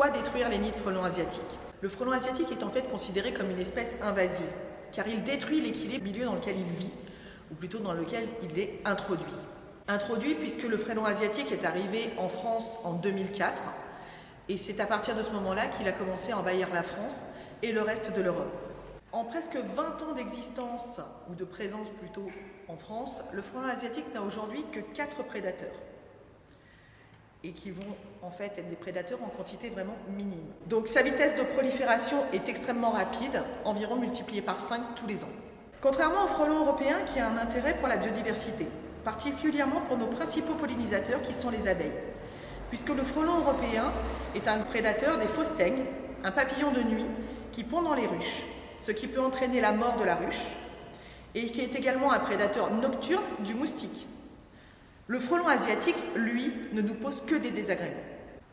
pourquoi détruire les nids de frelons asiatiques? Le frelon asiatique est en fait considéré comme une espèce invasive, car il détruit l'équilibre du milieu dans lequel il vit, ou plutôt dans lequel il est introduit. Introduit puisque le frelon asiatique est arrivé en France en 2004, et c'est à partir de ce moment-là qu'il a commencé à envahir la France et le reste de l'Europe. En presque 20 ans d'existence, ou de présence plutôt en France, le frelon asiatique n'a aujourd'hui que 4 prédateurs. Et qui vont en fait être des prédateurs en quantité vraiment minime. Donc sa vitesse de prolifération est extrêmement rapide, environ multipliée par 5 tous les ans. Contrairement au frelon européen qui a un intérêt pour la biodiversité, particulièrement pour nos principaux pollinisateurs qui sont les abeilles, puisque le frelon européen est un prédateur des fausses teignes, un papillon de nuit qui pond dans les ruches, ce qui peut entraîner la mort de la ruche, et qui est également un prédateur nocturne du moustique. Le frelon asiatique, lui, ne nous pose que des désagréments.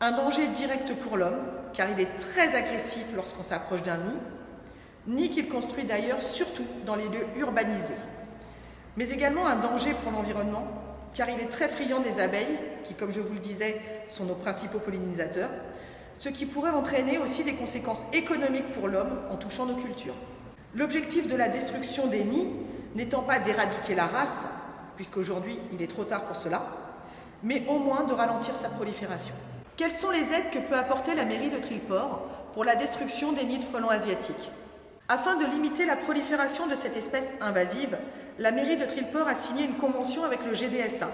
Un danger direct pour l'homme, car il est très agressif lorsqu'on s'approche d'un nid qu'il construit d'ailleurs surtout dans les lieux urbanisés. Mais également un danger pour l'environnement, car il est très friand des abeilles, qui, comme je vous le disais, sont nos principaux pollinisateurs, ce qui pourrait entraîner aussi des conséquences économiques pour l'homme en touchant nos cultures. L'objectif de la destruction des nids n'étant pas d'éradiquer la race, puisqu'aujourd'hui il est trop tard pour cela, mais au moins de ralentir sa prolifération. Quelles sont les aides que peut apporter la mairie de Trilleport pour la destruction des nids de frelons asiatiques? Afin de limiter la prolifération de cette espèce invasive, la mairie de Trilleport a signé une convention avec le GDSA,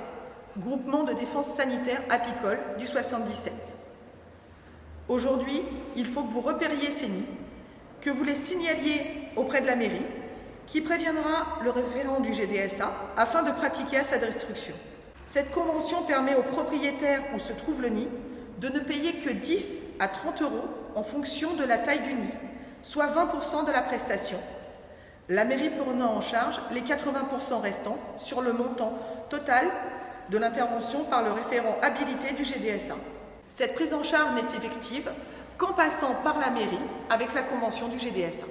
Groupement de défense sanitaire apicole du 77. Aujourd'hui, il faut que vous repériez ces nids, que vous les signaliez auprès de la mairie, qui préviendra le référent du GDSA afin de pratiquer sa destruction. Cette convention permet aux propriétaires où se trouve le nid de ne payer que 10 à 30 € en fonction de la taille du nid, soit 20% de la prestation. La mairie prenant en charge les 80% restants sur le montant total de l'intervention par le référent habilité du GDSA. Cette prise en charge n'est effective qu'en passant par la mairie avec la convention du GDSA.